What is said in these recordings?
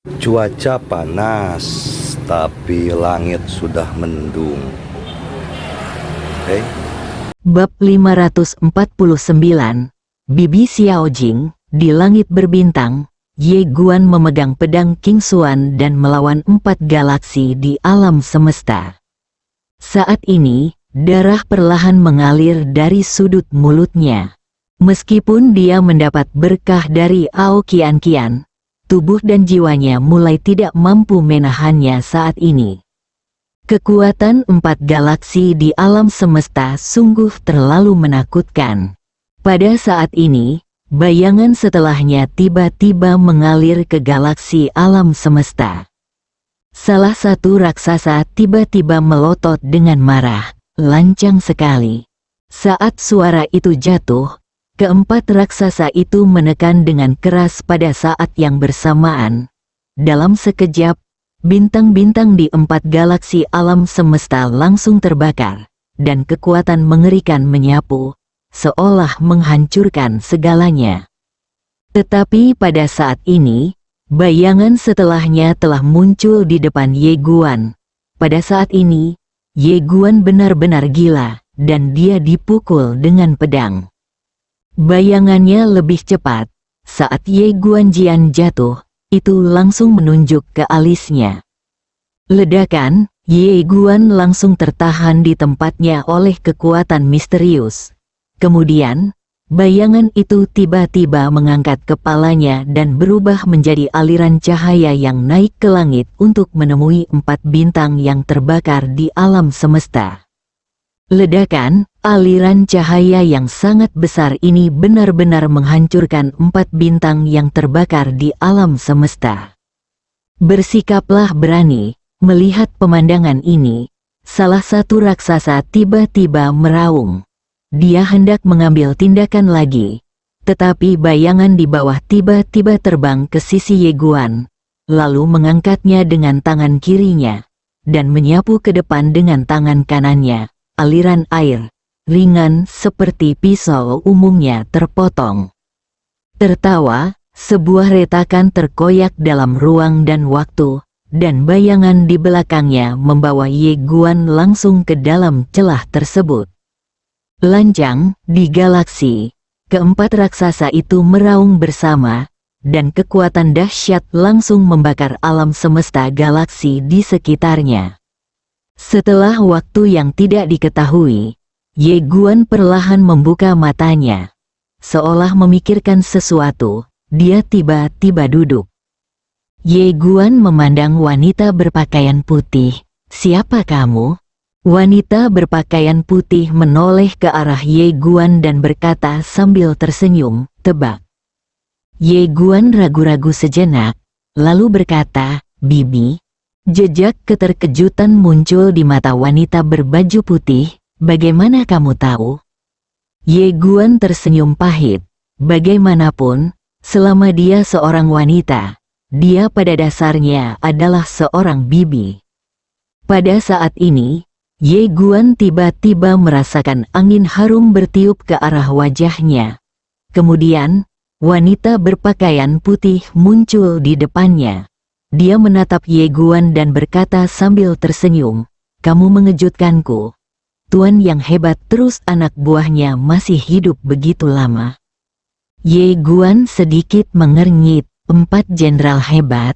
Cuaca panas, tapi langit sudah mendung. Oke. Bab 549, Bibi Xiaojing, di langit berbintang, Ye Guan memegang pedang King Xuan dan melawan 4 galaksi di alam semesta. Saat ini, darah perlahan mengalir dari sudut mulutnya. Meskipun dia mendapat berkah dari Ao Qian Qian, tubuh dan jiwanya mulai tidak mampu menahannya saat ini. Kekuatan 4 galaksi di alam semesta sungguh terlalu menakutkan. Pada saat ini, bayangan setelahnya tiba-tiba mengalir ke galaksi alam semesta. Salah satu raksasa tiba-tiba melotot dengan marah, lancang sekali. Saat suara itu jatuh, keempat raksasa itu menekan dengan keras pada saat yang bersamaan. Dalam sekejap, bintang-bintang di 4 galaksi alam semesta langsung terbakar, dan kekuatan mengerikan menyapu, seolah menghancurkan segalanya. Tetapi pada saat ini, bayangan setelahnya telah muncul di depan Ye Guan. Pada saat ini, Ye Guan benar-benar gila, dan dia dipukul dengan pedang. Bayangannya lebih cepat. Saat Ye Guanjian jatuh, itu langsung menunjuk ke alisnya. Ledakan, Ye Guan langsung tertahan di tempatnya oleh kekuatan misterius. Kemudian, bayangan itu tiba-tiba mengangkat kepalanya dan berubah menjadi aliran cahaya yang naik ke langit untuk menemui 4 bintang yang terbakar di alam semesta. Ledakan, aliran cahaya yang sangat besar ini benar-benar menghancurkan 4 bintang yang terbakar di alam semesta. Bersikaplah berani. Melihat pemandangan ini, salah satu raksasa tiba-tiba meraung. Dia hendak mengambil tindakan lagi, tetapi bayangan di bawah tiba-tiba terbang ke sisi Ye Guan, lalu mengangkatnya dengan tangan kirinya, dan menyapu ke depan dengan tangan kanannya. Aliran air ringan seperti pisau umumnya terpotong. Tertawa, sebuah retakan terkoyak dalam ruang dan waktu, dan bayangan di belakangnya membawa Ye Guan langsung ke dalam celah tersebut. Lancang, di galaksi, keempat raksasa itu meraung bersama, dan kekuatan dahsyat langsung membakar alam semesta galaksi di sekitarnya. Setelah waktu yang tidak diketahui, Ye Guan perlahan membuka matanya. Seolah memikirkan sesuatu, dia tiba-tiba duduk. Ye Guan memandang wanita berpakaian putih. "Siapa kamu?" Wanita berpakaian putih menoleh ke arah Ye Guan dan berkata sambil tersenyum, "Tebak." Ye Guan ragu-ragu sejenak, lalu berkata, "Bibi." Jejak keterkejutan muncul di mata wanita berbaju putih. "Bagaimana kamu tahu?" Ye Guan tersenyum pahit. Bagaimanapun, selama dia seorang wanita, dia pada dasarnya adalah seorang bibi. Pada saat ini, Ye Guan tiba-tiba merasakan angin harum bertiup ke arah wajahnya. Kemudian, wanita berpakaian putih muncul di depannya. Dia menatap Ye Guan dan berkata sambil tersenyum, "Kamu mengejutkanku. Tuan yang hebat." Terus anak buahnya masih hidup begitu lama. Ye Guan sedikit mengernyit. 4 jenderal hebat.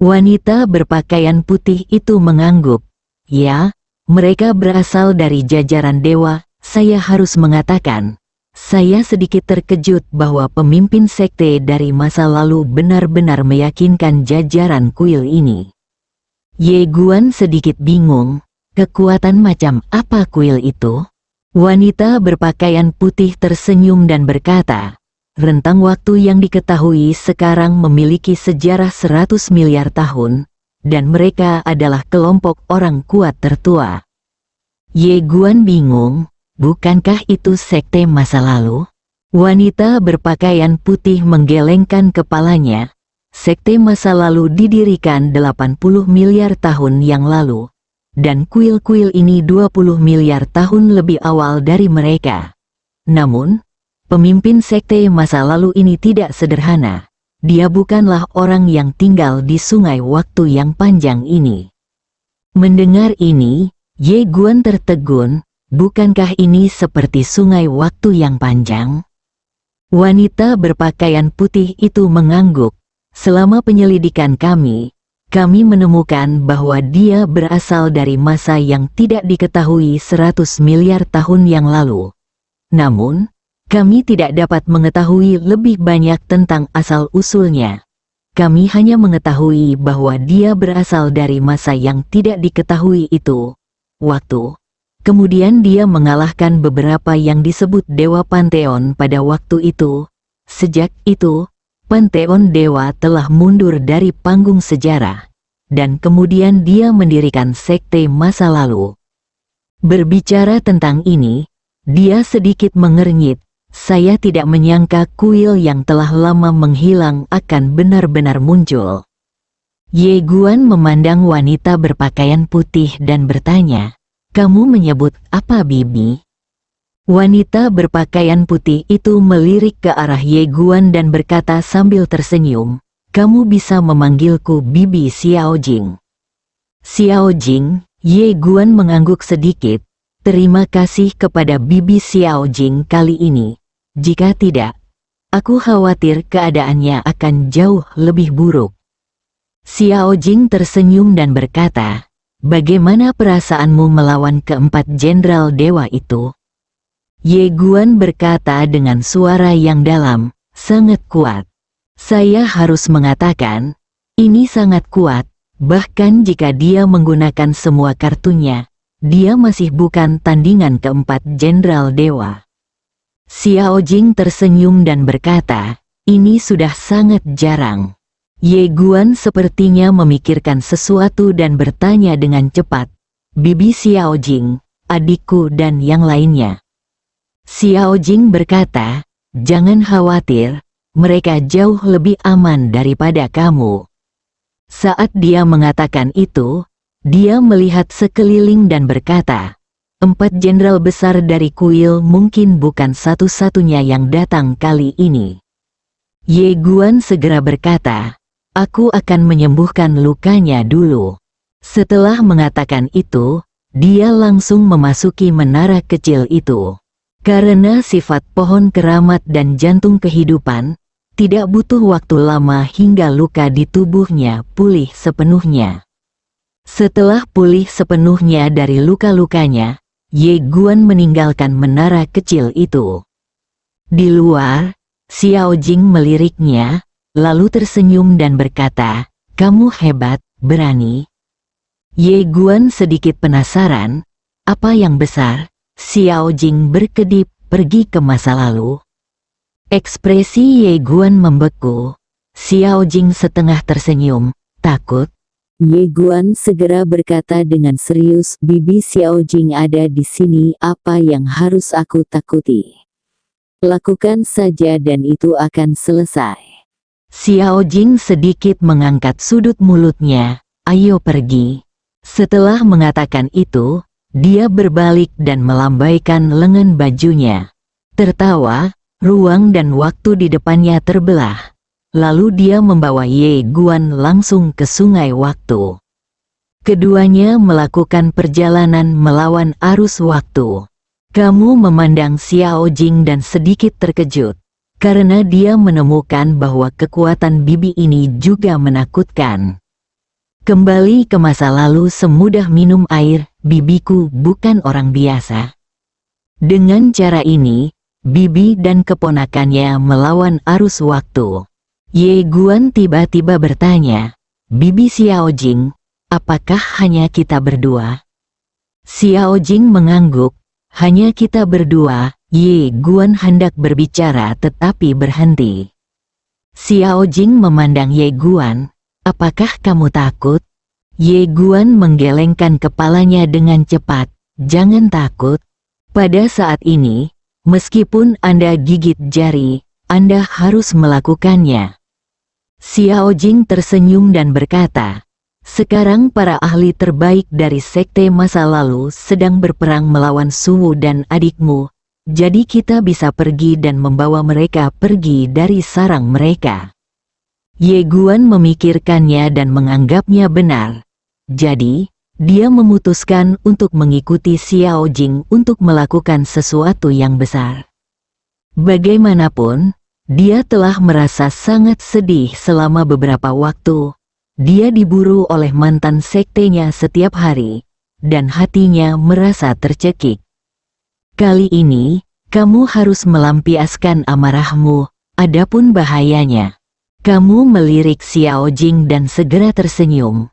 Wanita berpakaian putih itu mengangguk. "Ya, mereka berasal dari jajaran dewa." Saya harus mengatakan, saya sedikit terkejut bahwa pemimpin sekte dari masa lalu benar-benar meyakinkan jajaran kuil ini. Ye Guan sedikit bingung, kekuatan macam apa kuil itu? Wanita berpakaian putih tersenyum dan berkata, "Rentang waktu yang diketahui sekarang memiliki sejarah 100 miliar tahun, dan mereka adalah kelompok orang kuat tertua." Ye Guan bingung, bukankah itu sekte masa lalu? Wanita berpakaian putih menggelengkan kepalanya. Sekte masa lalu didirikan 80 miliar tahun yang lalu, dan kuil-kuil ini 20 miliar tahun lebih awal dari mereka. Namun, pemimpin sekte masa lalu ini tidak sederhana. dia bukanlah orang yang tinggal di sungai waktu yang panjang ini. Mendengar ini, Ye Guan tertegun, bukankah ini seperti sungai waktu yang panjang? Wanita berpakaian putih itu mengangguk. Selama penyelidikan kami menemukan bahwa dia berasal dari masa yang tidak diketahui 100 miliar tahun yang lalu. Namun, kami tidak dapat mengetahui lebih banyak tentang asal-usulnya. Kami hanya mengetahui bahwa dia berasal dari masa yang tidak diketahui itu. Waktu. Kemudian dia mengalahkan beberapa yang disebut Dewa Pantheon pada waktu itu. Sejak itu, Pantheon Dewa telah mundur dari panggung sejarah. Dan kemudian dia mendirikan sekte masa lalu. Berbicara tentang ini, dia sedikit mengernyit. Saya tidak menyangka kuil yang telah lama menghilang akan benar-benar muncul. Ye Guan memandang wanita berpakaian putih dan bertanya, "Kamu menyebut apa, Bibi?" Wanita berpakaian putih itu melirik ke arah Ye Guan dan berkata sambil tersenyum, "Kamu bisa memanggilku Bibi Xiao Jing." Xiao Jing, Ye Guan mengangguk sedikit. Terima kasih kepada Bibi Xiao Jing kali ini. Jika tidak, aku khawatir keadaannya akan jauh lebih buruk. Xiao Jing tersenyum dan berkata, "Bagaimana perasaanmu melawan keempat jenderal dewa itu?" Ye Guan berkata dengan suara yang dalam, "Sangat kuat. Saya harus mengatakan, ini sangat kuat, bahkan jika dia menggunakan semua kartunya, dia masih bukan tandingan keempat jenderal dewa." Xiao Jing tersenyum dan berkata, "Ini sudah sangat jarang." Ye Guan sepertinya memikirkan sesuatu dan bertanya dengan cepat, "Bibi Xiao Jing, adikku dan yang lainnya?" Xiao Jing berkata, "Jangan khawatir, mereka jauh lebih aman daripada kamu." Saat dia mengatakan itu, dia melihat sekeliling dan berkata, "Empat jenderal besar dari kuil mungkin bukan satu-satunya yang datang kali ini." Ye Guan segera berkata, "Aku akan menyembuhkan lukanya dulu." Setelah mengatakan itu, dia langsung memasuki menara kecil itu. Karena sifat pohon keramat dan jantung kehidupan, tidak butuh waktu lama hingga luka di tubuhnya pulih sepenuhnya. Setelah pulih sepenuhnya dari luka-lukanya, Ye Guan meninggalkan menara kecil itu. Di luar, Xiao Jing meliriknya, lalu tersenyum dan berkata, "Kamu hebat, berani." Ye Guan sedikit penasaran, apa yang besar? Xiao Jing berkedip, pergi ke masa lalu. Ekspresi Ye Guan membeku. Xiao Jing setengah tersenyum, takut. Ye Guan segera berkata dengan serius, "Bibi Xiao Jing ada di sini, apa yang harus aku takuti? Lakukan saja dan itu akan selesai." Xiao Jing sedikit mengangkat sudut mulutnya, "Ayo pergi." Setelah mengatakan itu, dia berbalik dan melambaikan lengan bajunya. Tertawa, ruang dan waktu di depannya terbelah. Lalu dia membawa Ye Guan langsung ke sungai waktu. Keduanya melakukan perjalanan melawan arus waktu. Kamu memandang Xiao Jing dan sedikit terkejut, karena dia menemukan bahwa kekuatan bibi ini juga menakutkan. Kembali ke masa lalu semudah minum air, bibiku bukan orang biasa. Dengan cara ini, bibi dan keponakannya melawan arus waktu. Ye Guan tiba-tiba bertanya, "Bibi Xiao Jing, apakah hanya kita berdua?" Xiao Jing mengangguk, "Hanya kita berdua." Ye Guan hendak berbicara tetapi berhenti. Xiao Jing memandang Ye Guan, "Apakah kamu takut?" Ye Guan menggelengkan kepalanya dengan cepat, "Jangan takut. Pada saat ini, meskipun Anda gigit jari, Anda harus melakukannya." Xiao Jing tersenyum dan berkata, "Sekarang para ahli terbaik dari sekte masa lalu sedang berperang melawan Suwu dan adikmu, jadi kita bisa pergi dan membawa mereka pergi dari sarang mereka." Ye Guan memikirkannya dan menganggapnya benar. Jadi, dia memutuskan untuk mengikuti Xiao Jing untuk melakukan sesuatu yang besar. Bagaimanapun, dia telah merasa sangat sedih selama beberapa waktu. Dia diburu oleh mantan sektenya setiap hari, dan hatinya merasa tercekik. Kali ini, kamu harus melampiaskan amarahmu, adapun bahayanya. Kamu melirik Xiao Jing dan segera tersenyum.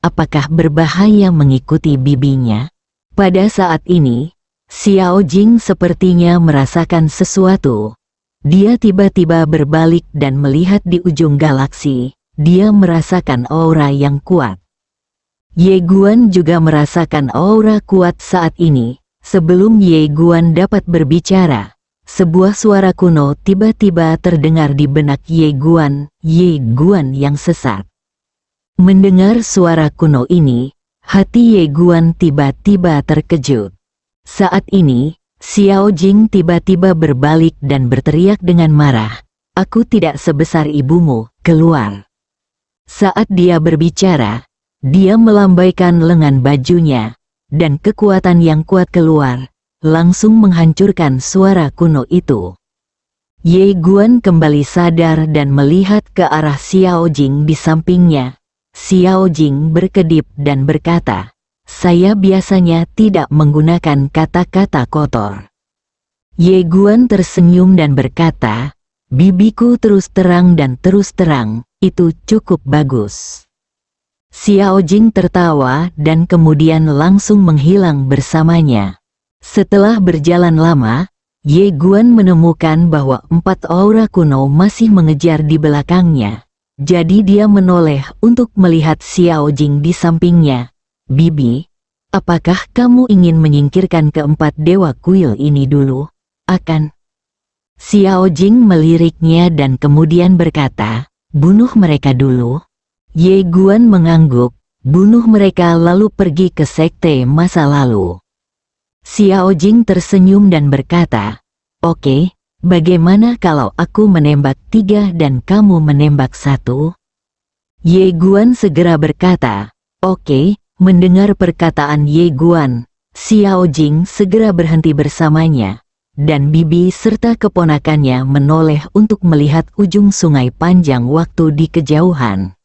Apakah berbahaya mengikuti bibinya? Pada saat ini, Xiao Jing sepertinya merasakan sesuatu. Dia tiba-tiba berbalik dan melihat di ujung galaksi. Dia merasakan aura yang kuat. Ye Guan juga merasakan aura kuat saat ini. Sebelum Ye Guan dapat berbicara, sebuah suara kuno tiba-tiba terdengar di benak Ye Guan yang sesat. Mendengar suara kuno ini, hati Ye Guan tiba-tiba terkejut. Saat ini, Xiao Jing tiba-tiba berbalik dan berteriak dengan marah, "Aku tidak sebesar ibumu, keluar!" Saat dia berbicara, dia melambaikan lengan bajunya, dan kekuatan yang kuat keluar, langsung menghancurkan suara kuno itu. Ye Guan kembali sadar dan melihat ke arah Xiao Jing di sampingnya. Xiao Jing berkedip dan berkata, "Saya biasanya tidak menggunakan kata-kata kotor." Ye Guan tersenyum dan berkata, "Bibiku terus terang dan terus terang, itu cukup bagus." Xiao Jing tertawa dan kemudian langsung menghilang bersamanya. Setelah berjalan lama, Ye Guan menemukan bahwa 4 aura kuno masih mengejar di belakangnya. Jadi dia menoleh untuk melihat Xiao Jing di sampingnya. "Bibi, apakah kamu ingin menyingkirkan keempat dewa kuil ini dulu? Akan?" Xiao Jing meliriknya dan kemudian berkata, "Bunuh mereka dulu." Ye Guan mengangguk, "Bunuh mereka lalu pergi ke sekte masa lalu." Xiao Jing tersenyum dan berkata, "Oke, bagaimana kalau aku menembak 3 dan kamu menembak 1? Ye Guan segera berkata, "Oke." Mendengar perkataan Ye Guan, Xiao Jing segera berhenti bersamanya. Dan bibi serta keponakannya menoleh untuk melihat ujung sungai panjang waktu di kejauhan.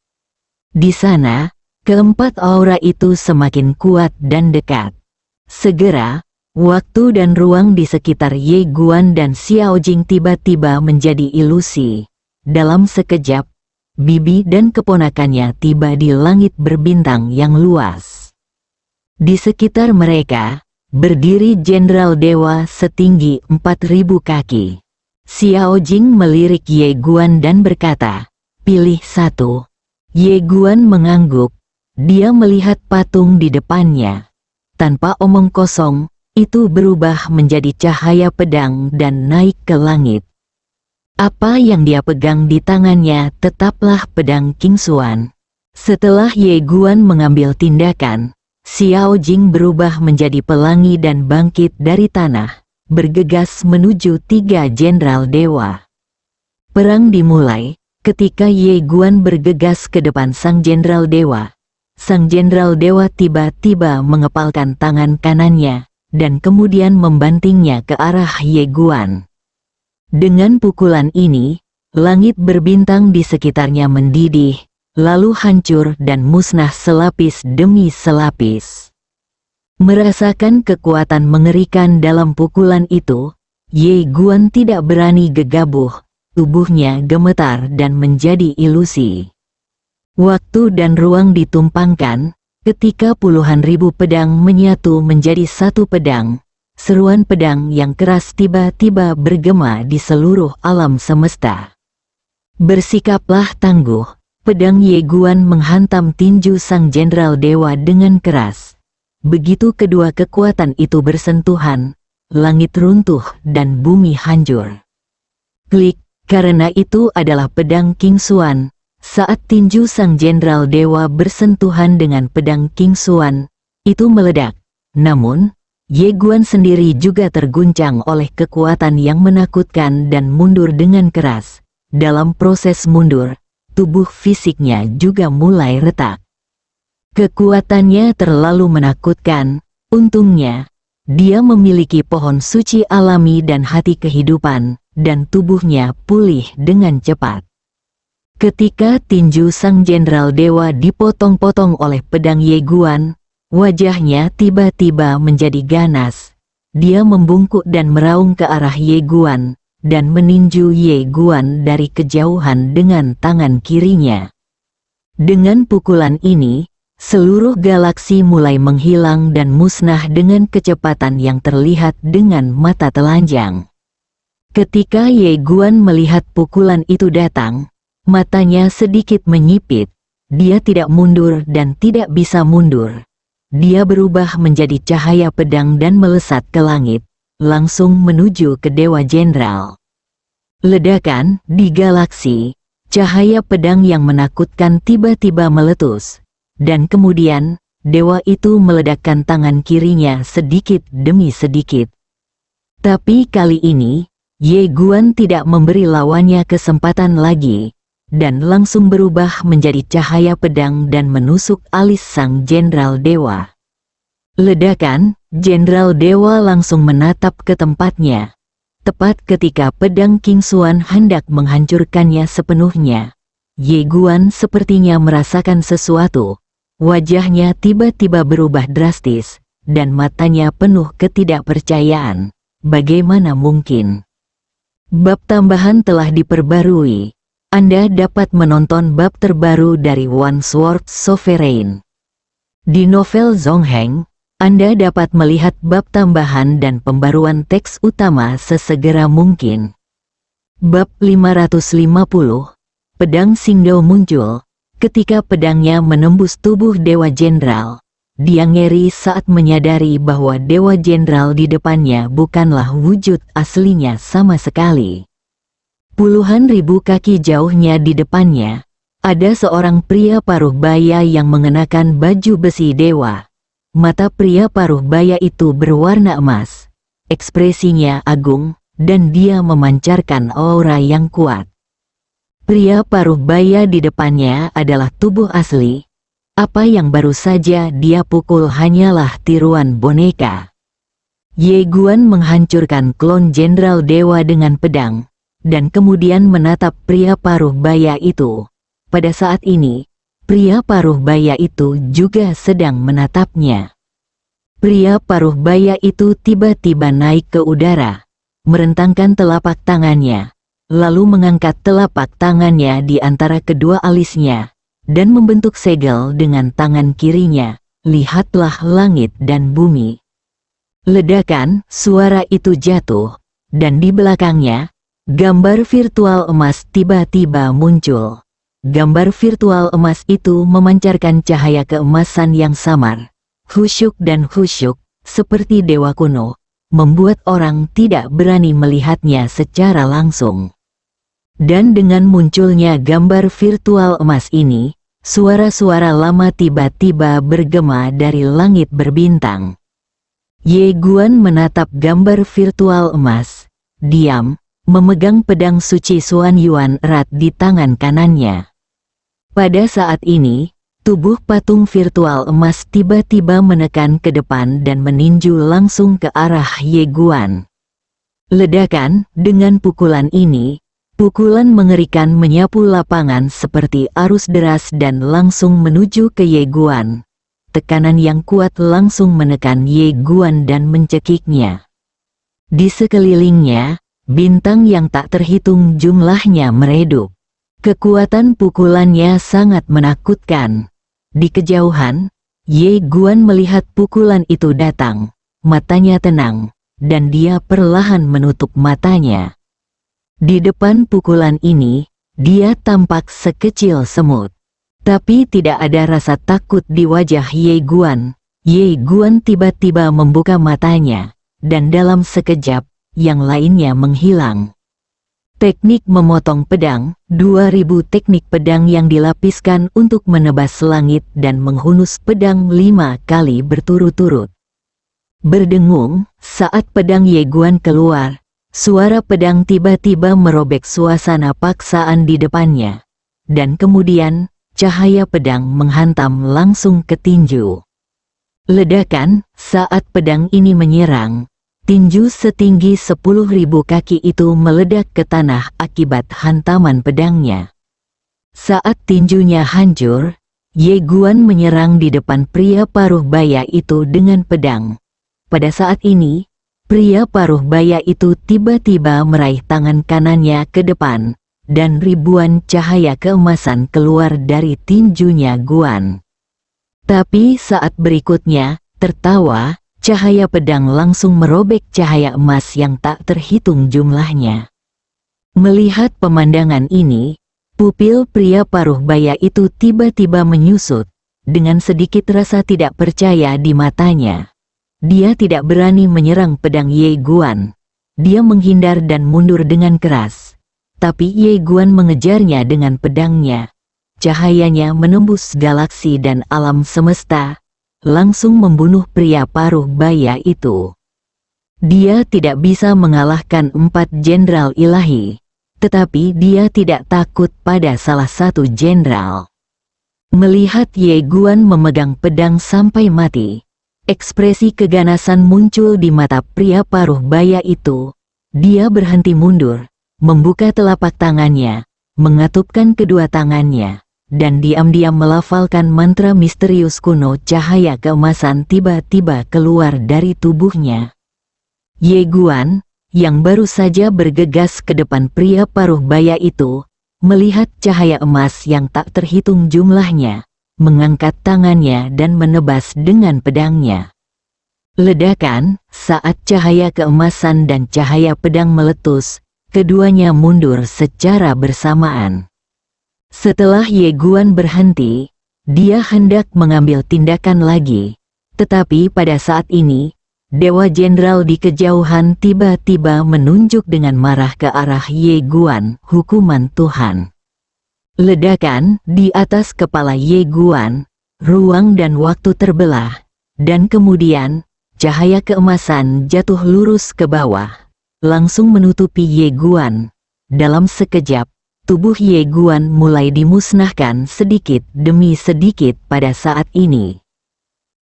Di sana, keempat aura itu semakin kuat dan dekat. Segera, waktu dan ruang di sekitar Ye Guan dan Xiao Jing tiba-tiba menjadi ilusi. Dalam sekejap, bibi dan keponakannya tiba di langit berbintang yang luas. Di sekitar mereka, berdiri Jenderal Dewa setinggi 4.000 kaki. Xiao Jing melirik Ye Guan dan berkata, "Pilih 1. Ye Guan mengangguk. Dia melihat patung di depannya. Tanpa omong kosong, itu berubah menjadi cahaya pedang dan naik ke langit. Apa yang dia pegang di tangannya tetaplah pedang King Xuan. Setelah Ye Guan mengambil tindakan, Xiao Jing berubah menjadi pelangi dan bangkit dari tanah, bergegas menuju 3 jenderal dewa. Perang dimulai ketika Ye Guan bergegas ke depan sang jenderal dewa. Sang jenderal dewa tiba-tiba mengepalkan tangan kanannya, dan kemudian membantingnya ke arah Ye Guan. Dengan pukulan ini, langit berbintang di sekitarnya mendidih, lalu hancur dan musnah selapis demi selapis. Merasakan kekuatan mengerikan dalam pukulan itu, Ye Guan tidak berani gegabah, tubuhnya gemetar dan menjadi ilusi. Waktu dan ruang ditumpangkan, ketika puluhan ribu pedang menyatu menjadi satu pedang. Seruan pedang yang keras tiba-tiba bergema di seluruh alam semesta. Bersikaplah tangguh. Pedang Ye Guan menghantam tinju sang jenderal dewa dengan keras. Begitu kedua kekuatan itu bersentuhan, langit runtuh dan bumi hancur. Klik, karena itu adalah pedang King Xuan. Saat tinju sang jenderal dewa bersentuhan dengan pedang King Xuan, itu meledak. Namun, Ye Guan sendiri juga terguncang oleh kekuatan yang menakutkan dan mundur dengan keras. Dalam proses mundur, tubuh fisiknya juga mulai retak. Kekuatannya terlalu menakutkan. Untungnya, dia memiliki pohon suci alami dan hati kehidupan, dan tubuhnya pulih dengan cepat. Ketika tinju sang jenderal dewa dipotong-potong oleh pedang Ye Guan, wajahnya tiba-tiba menjadi ganas. Dia membungkuk dan meraung ke arah Ye Guan, dan meninju Ye Guan dari kejauhan dengan tangan kirinya. Dengan pukulan ini, seluruh galaksi mulai menghilang dan musnah dengan kecepatan yang terlihat dengan mata telanjang. Ketika Ye Guan melihat pukulan itu datang, matanya sedikit menyipit. Dia tidak mundur dan tidak bisa mundur. Dia berubah menjadi cahaya pedang dan melesat ke langit, langsung menuju ke Dewa Jenderal. Ledakan di galaksi, cahaya pedang yang menakutkan tiba-tiba meletus. Dan kemudian, dewa itu meledakkan tangan kirinya sedikit demi sedikit. Tapi kali ini, Ye Guan tidak memberi lawannya kesempatan lagi, dan langsung berubah menjadi cahaya pedang dan menusuk alis sang jenderal dewa. Ledakan, jenderal dewa langsung menatap ke tempatnya. Tepat ketika pedang King Xuan hendak menghancurkannya sepenuhnya, Ye Guan sepertinya merasakan sesuatu. Wajahnya tiba-tiba berubah drastis, dan matanya penuh ketidakpercayaan. Bagaimana mungkin? Bab tambahan telah diperbarui. Anda dapat menonton bab terbaru dari One Sword Sovereign. Di novel Zongheng, Anda dapat melihat bab tambahan dan pembaruan teks utama sesegera mungkin. Bab 550, Pedang Xingdao muncul. Ketika pedangnya menembus tubuh Dewa Jenderal, dia ngeri saat menyadari bahwa Dewa Jenderal di depannya bukanlah wujud aslinya sama sekali. Puluhan ribu kaki jauhnya di depannya, ada seorang pria paruh baya yang mengenakan baju besi dewa. Mata pria paruh baya itu berwarna emas, ekspresinya agung, dan dia memancarkan aura yang kuat. Pria paruh baya di depannya adalah tubuh asli. Apa yang baru saja dia pukul hanyalah tiruan boneka. Ye Guan menghancurkan klon jenderal dewa dengan pedang, dan kemudian menatap pria paruh baya itu. Pada saat ini, pria paruh baya itu juga sedang menatapnya. Pria paruh baya itu tiba-tiba naik ke udara, merentangkan telapak tangannya, lalu mengangkat telapak tangannya di antara kedua alisnya, dan membentuk segel dengan tangan kirinya. Lihatlah langit dan bumi. Ledakan, suara itu jatuh, dan di belakangnya, gambar virtual emas tiba-tiba muncul. Gambar virtual emas itu memancarkan cahaya keemasan yang samar, khusyuk dan khusyuk, seperti dewa kuno, membuat orang tidak berani melihatnya secara langsung. Dan dengan munculnya gambar virtual emas ini, suara-suara lama tiba-tiba bergema dari langit berbintang. Ye Guan menatap gambar virtual emas, diam, memegang pedang suci Xuan Yuan erat di tangan kanannya. Pada saat ini, tubuh patung virtual emas tiba-tiba menekan ke depan dan meninju langsung ke arah Ye Guan. Ledakan, dengan pukulan ini, pukulan mengerikan menyapu lapangan seperti arus deras dan langsung menuju ke Ye Guan. Tekanan yang kuat langsung menekan Ye Guan dan mencekiknya. Di sekelilingnya, bintang yang tak terhitung jumlahnya meredup. Kekuatan pukulannya sangat menakutkan. Di kejauhan, Ye Guan melihat pukulan itu datang. Matanya tenang, dan dia perlahan menutup matanya. Di depan pukulan ini, dia tampak sekecil semut. Tapi tidak ada rasa takut di wajah Ye Guan. Ye Guan tiba-tiba membuka matanya, dan dalam sekejap, yang lainnya menghilang. Teknik memotong pedang, 2000 teknik pedang yang dilapiskan untuk menebas langit dan menghunus pedang 5 kali berturut-turut. Berdengung, saat pedang Ye Guan keluar, suara pedang tiba-tiba merobek suasana paksaan di depannya. dan kemudian cahaya pedang menghantam langsung ke tinju. Ledakan saat pedang ini menyerang, tinju setinggi 10.000 kaki itu meledak ke tanah akibat hantaman pedangnya. Saat tinjunya hancur, Ye Guan menyerang di depan pria paruh baya itu dengan pedang. Pada saat ini, pria paruh baya itu tiba-tiba meraih tangan kanannya ke depan, dan ribuan cahaya keemasan keluar dari tinjunya Guan. Tapi saat berikutnya, tertawa, cahaya pedang langsung merobek cahaya emas yang tak terhitung jumlahnya. Melihat pemandangan ini, pupil pria paruh baya itu tiba-tiba menyusut, dengan sedikit rasa tidak percaya di matanya. Dia tidak berani menyerang pedang Ye Guan. Dia menghindar dan mundur dengan keras. Tapi Ye Guan mengejarnya dengan pedangnya. Cahayanya menembus galaksi dan alam semesta, langsung membunuh pria paruh baya itu. Dia tidak bisa mengalahkan 4 jenderal ilahi, tetapi dia tidak takut pada salah satu jenderal. Melihat Ye Guan memegang pedang sampai mati, ekspresi keganasan muncul di mata pria paruh baya itu. Dia berhenti mundur, membuka telapak tangannya, mengatupkan kedua tangannya, dan diam-diam melafalkan mantra misterius kuno. Cahaya keemasan tiba-tiba keluar dari tubuhnya. Ye Guan, yang baru saja bergegas ke depan pria paruh baya itu, melihat cahaya emas yang tak terhitung jumlahnya, mengangkat tangannya dan menebas dengan pedangnya. Ledakan, saat cahaya keemasan dan cahaya pedang meletus, keduanya mundur secara bersamaan. Setelah Ye Guan berhenti, dia hendak mengambil tindakan lagi, tetapi pada saat ini, Dewa Jenderal di kejauhan tiba-tiba menunjuk dengan marah ke arah Ye Guan, hukuman Tuhan. Ledakan di atas kepala Ye Guan, ruang dan waktu terbelah, dan kemudian, cahaya keemasan jatuh lurus ke bawah, langsung menutupi Ye Guan. Dalam sekejap, tubuh Ye Guan mulai dimusnahkan sedikit demi sedikit pada saat ini.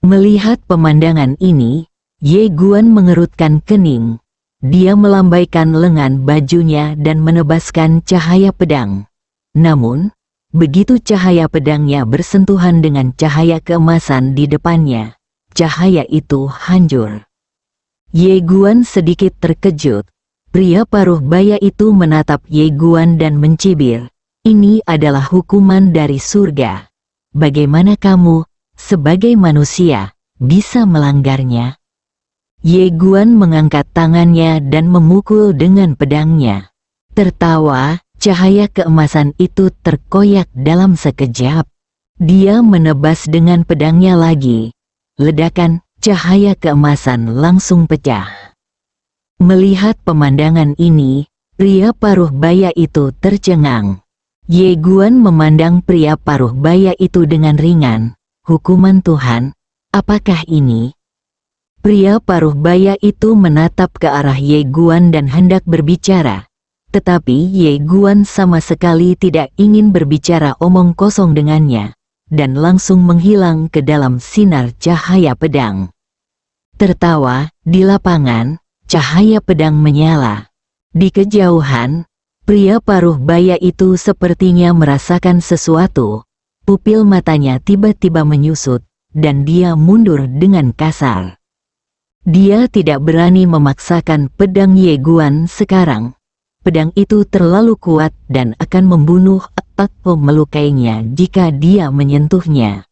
Melihat pemandangan ini, Ye Guan mengerutkan kening. Dia melambaikan lengan bajunya dan menebaskan cahaya pedang. Namun, begitu cahaya pedangnya bersentuhan dengan cahaya keemasan di depannya, cahaya itu hancur. Ye Guan sedikit terkejut. Pria paruh baya itu menatap Ye Guan dan mencibir. Ini adalah hukuman dari surga. Bagaimana kamu, sebagai manusia, bisa melanggarnya? Ye Guan mengangkat tangannya dan memukul dengan pedangnya. Tertawa, cahaya keemasan itu terkoyak dalam sekejap. Dia menebas dengan pedangnya lagi. Ledakan, cahaya keemasan langsung pecah. Melihat pemandangan ini, pria paruh baya itu tercengang. Ye Guan memandang pria paruh baya itu dengan ringan. Hukuman Tuhan, apakah ini? Pria paruh baya itu menatap ke arah Ye Guan dan hendak berbicara. Tetapi Ye Guan sama sekali tidak ingin berbicara omong kosong dengannya, dan langsung menghilang ke dalam sinar cahaya pedang. Tertawa, di lapangan, cahaya pedang menyala. Di kejauhan, pria paruh baya itu sepertinya merasakan sesuatu. Pupil matanya tiba-tiba menyusut, dan dia mundur dengan kasar. Dia tidak berani memaksakan pedang Ye Guan sekarang. Pedang itu terlalu kuat dan akan membunuh atau melukainya jika dia menyentuhnya.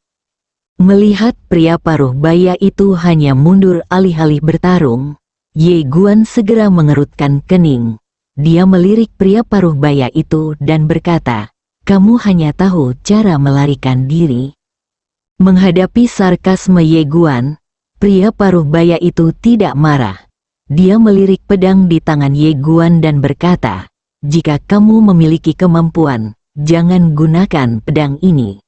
Melihat pria paruh baya itu hanya mundur alih-alih bertarung, Ye Guan segera mengerutkan kening. Dia melirik pria paruh baya itu dan berkata, "Kamu hanya tahu cara melarikan diri." Menghadapi sarkasme Ye Guan, pria paruh baya itu tidak marah. Dia melirik pedang di tangan Ye Guan dan berkata, "Jika kamu memiliki kemampuan, jangan gunakan pedang ini."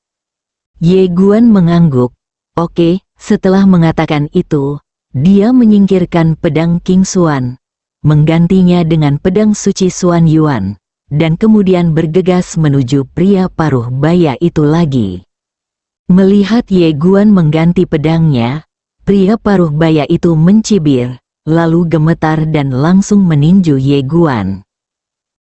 Ye Guan mengangguk. Oke, setelah mengatakan itu, dia menyingkirkan pedang King Xuan, menggantinya dengan pedang suci Xuan Yuan, dan kemudian bergegas menuju pria paruh baya itu lagi. Melihat Ye Guan mengganti pedangnya, pria paruh baya itu mencibir, lalu gemetar dan langsung meninju Ye Guan.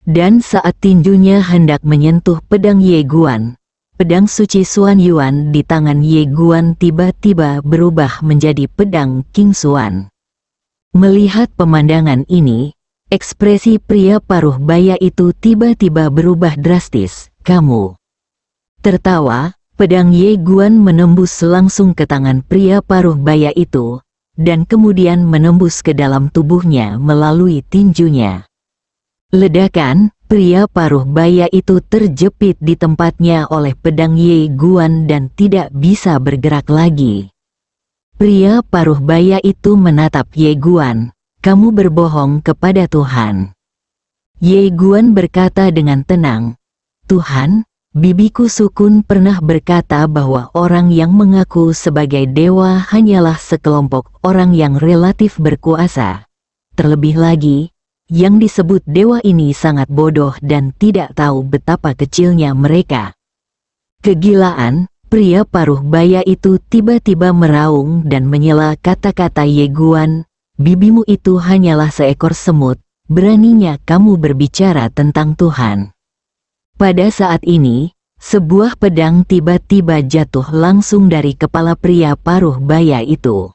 Dan saat tinjunya hendak menyentuh pedang Ye Guan, pedang suci Xuan Yuan di tangan Ye Guan tiba-tiba berubah menjadi pedang King Xuan. Melihat pemandangan ini, ekspresi pria paruh baya itu tiba-tiba berubah drastis. Kamu tertawa, pedang Ye Guan menembus langsung ke tangan pria paruh baya itu, dan kemudian menembus ke dalam tubuhnya melalui tinjunya. Ledakan, pria paruh baya itu terjepit di tempatnya oleh pedang Ye Guan dan tidak bisa bergerak lagi. Pria paruh baya itu menatap Ye Guan, "Kamu berbohong kepada Tuhan." Ye Guan berkata dengan tenang, "Tuhan, bibiku Sukun pernah berkata bahwa orang yang mengaku sebagai dewa hanyalah sekelompok orang yang relatif berkuasa. Terlebih lagi, yang disebut dewa ini sangat bodoh dan tidak tahu betapa kecilnya mereka." Kegilaan, pria paruh baya itu tiba-tiba meraung dan menyela kata-kata Ye Guan, "Bibimu itu hanyalah seekor semut, beraninya kamu berbicara tentang Tuhan." Pada saat ini, sebuah pedang tiba-tiba jatuh langsung dari kepala pria paruh baya itu.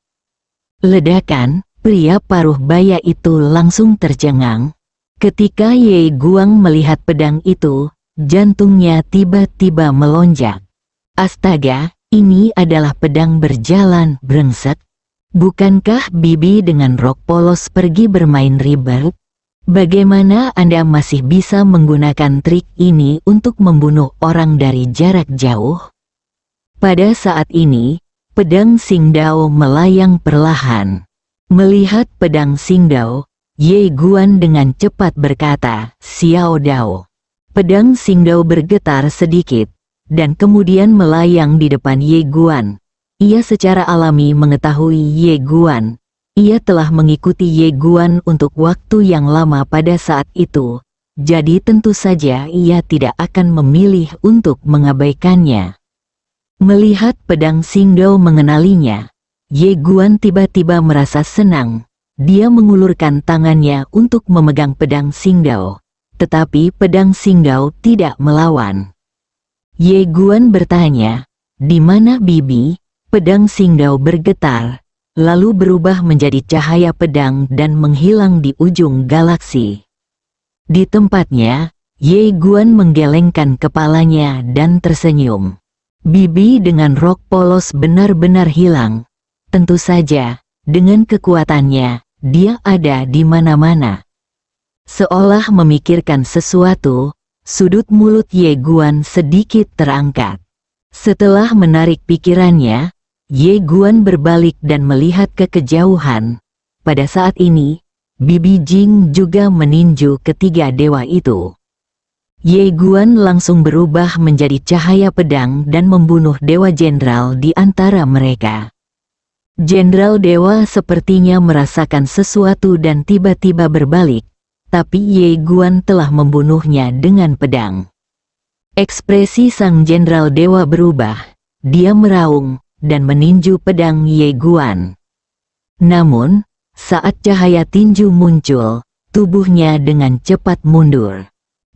Ledakan, pria paruh baya itu langsung tercengang. Ketika Ye Guan melihat pedang itu, jantungnya tiba-tiba melonjak. "Astaga, ini adalah pedang berjalan, brengsek. Bukankah bibi dengan rok polos pergi bermain ribet? Bagaimana Anda masih bisa menggunakan trik ini untuk membunuh orang dari jarak jauh?" Pada saat ini, pedang Xingdao melayang perlahan. Melihat pedang Xingdao, Ye Guan dengan cepat berkata, "Xiao Dao." Pedang Xingdao bergetar sedikit, dan kemudian melayang di depan Ye Guan. Ia secara alami mengetahui Ye Guan. Ia telah mengikuti Ye Guan untuk waktu yang lama pada saat itu, jadi tentu saja ia tidak akan memilih untuk mengabaikannya. Melihat pedang Xingdao mengenalinya, Ye Guan tiba-tiba merasa senang. Dia mengulurkan tangannya untuk memegang pedang Xingdao, tetapi pedang Xingdao tidak melawan. Ye Guan bertanya, "Di mana bibi?" Pedang Xingdao bergetar, lalu berubah menjadi cahaya pedang dan menghilang di ujung galaksi. Di tempatnya, Ye Guan menggelengkan kepalanya dan tersenyum. Bibi dengan rok polos benar-benar hilang. Tentu saja, dengan kekuatannya, dia ada di mana-mana. Seolah memikirkan sesuatu, sudut mulut Ye Guan sedikit terangkat. Setelah menarik pikirannya, Ye Guan berbalik dan melihat ke kejauhan. Pada saat ini, Bibi Jing juga meninju ketiga dewa itu. Ye Guan langsung berubah menjadi cahaya pedang dan membunuh dewa jenderal di antara mereka. Jenderal dewa sepertinya merasakan sesuatu dan tiba-tiba berbalik, tapi Ye Guan telah membunuhnya dengan pedang. Ekspresi sang jenderal dewa berubah, dia meraung dan meninju pedang Ye Guan. Namun, saat cahaya tinju muncul, tubuhnya dengan cepat mundur.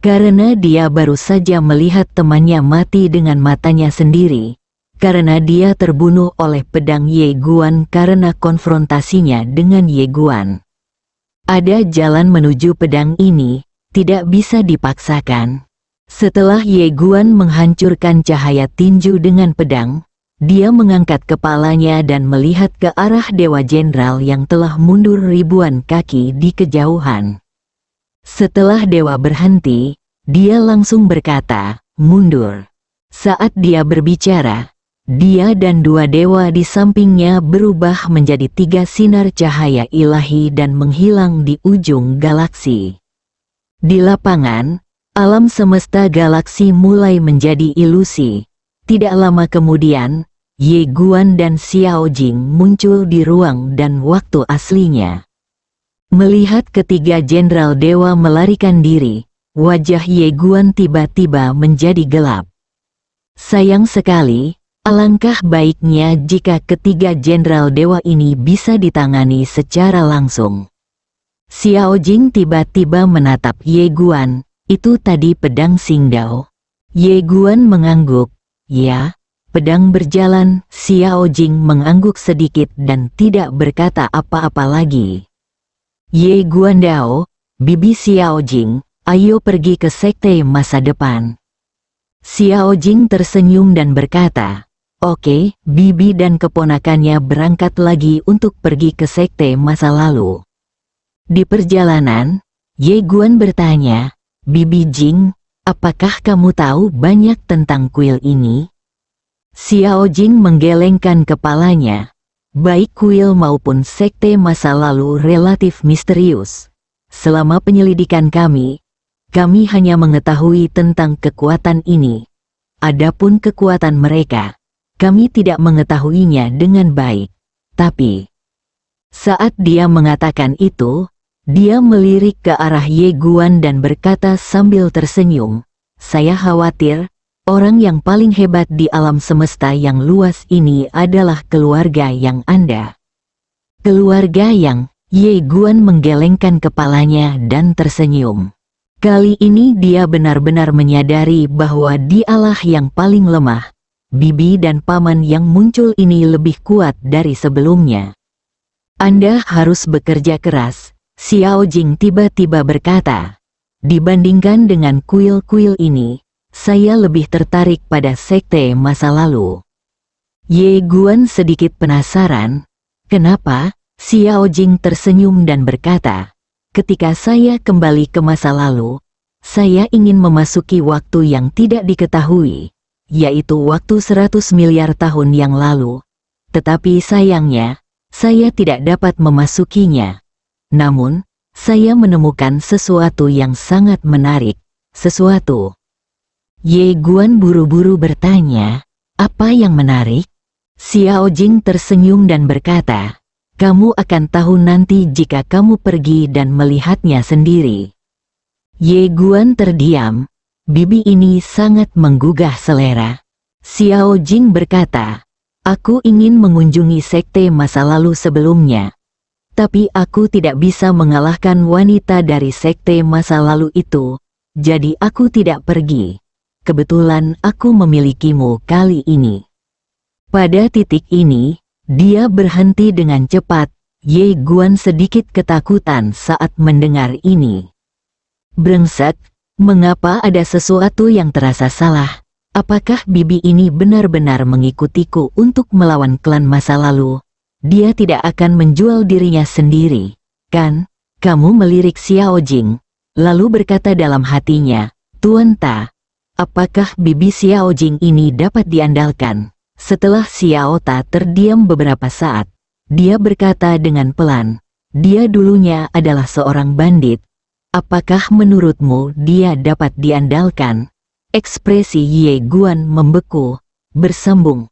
Karena dia baru saja melihat temannya mati dengan matanya sendiri, karena dia terbunuh oleh pedang Ye Guan karena konfrontasinya dengan Ye Guan. Ada jalan menuju pedang ini, tidak bisa dipaksakan. Setelah Ye Guan menghancurkan cahaya tinju dengan pedang, dia mengangkat kepalanya dan melihat ke arah Dewa Jenderal yang telah mundur ribuan kaki di kejauhan. Setelah dewa berhenti, dia langsung berkata, "Mundur." Saat dia berbicara, dia dan dua dewa di sampingnya berubah menjadi tiga sinar cahaya ilahi dan menghilang di ujung galaksi. Di lapangan, alam semesta galaksi mulai menjadi ilusi. Tidak lama kemudian, Ye Guan dan Xiao Jing muncul di ruang dan waktu aslinya. Melihat ketiga jenderal dewa melarikan diri, wajah Ye Guan tiba-tiba menjadi gelap. Sayang sekali, alangkah baiknya jika ketiga jenderal dewa ini bisa ditangani secara langsung. Xiao Jing tiba-tiba menatap Ye Guan, itu tadi pedang Xingdao. Ye Guan mengangguk, ya, pedang berjalan. Xiao Jing mengangguk sedikit dan tidak berkata apa-apa lagi. Ye Guan Dao, bibi Xiao Jing, ayo pergi ke sekte masa depan. Xiao Jing tersenyum dan berkata, oke, bibi dan keponakannya berangkat lagi untuk pergi ke sekte masa lalu. Di perjalanan, Ye Guan bertanya, bibi Jing, apakah kamu tahu banyak tentang kuil ini? Xiao Jing menggelengkan kepalanya. Baik kuil maupun sekte masa lalu relatif misterius. Selama penyelidikan kami hanya mengetahui tentang kekuatan ini. Adapun kekuatan mereka, kami tidak mengetahuinya dengan baik. Tapi, saat dia mengatakan itu, dia melirik ke arah Ye Guan dan berkata sambil tersenyum, saya khawatir, orang yang paling hebat di alam semesta yang luas ini adalah keluarga yang Anda. Keluarga yang, Ye Guan menggelengkan kepalanya dan tersenyum. Kali ini dia benar-benar menyadari bahwa dialah yang paling lemah. Bibi dan paman yang muncul ini lebih kuat dari sebelumnya. Anda harus bekerja keras, Xiao Jing tiba-tiba berkata. Dibandingkan dengan kuil-kuil ini, saya lebih tertarik pada sekte masa lalu. Ye Guan sedikit penasaran. Kenapa? Xiao Jing tersenyum dan berkata, ketika saya kembali ke masa lalu, saya ingin memasuki waktu yang tidak diketahui, yaitu waktu 100 miliar tahun yang lalu. Tetapi sayangnya, saya tidak dapat memasukinya. Namun, saya menemukan sesuatu yang sangat menarik. Sesuatu. Ye Guan buru-buru bertanya, apa yang menarik? Xiao Jing tersenyum dan berkata, kamu akan tahu nanti jika kamu pergi dan melihatnya sendiri. Ye Guan terdiam. Bibi ini sangat menggugah selera. Xiao Jing berkata, aku ingin mengunjungi sekte masa lalu sebelumnya. Tapi aku tidak bisa mengalahkan wanita dari sekte masa lalu itu, jadi aku tidak pergi. Kebetulan aku memilikimu kali ini. Pada titik ini, dia berhenti dengan cepat. Ye Guan sedikit ketakutan saat mendengar ini. Brengsek, mengapa ada sesuatu yang terasa salah? Apakah bibi ini benar-benar mengikutiku untuk melawan klan masa lalu? Dia tidak akan menjual dirinya sendiri, kan? Kamu melirik Xiao Jing, lalu berkata dalam hatinya, Tuan Ta, apakah bibi Xiao Jing ini dapat diandalkan? Setelah Xiao Ta terdiam beberapa saat, dia berkata dengan pelan, dia dulunya adalah seorang bandit. Apakah menurutmu dia dapat diandalkan? Ekspresi Ye Guan membeku, bersambung.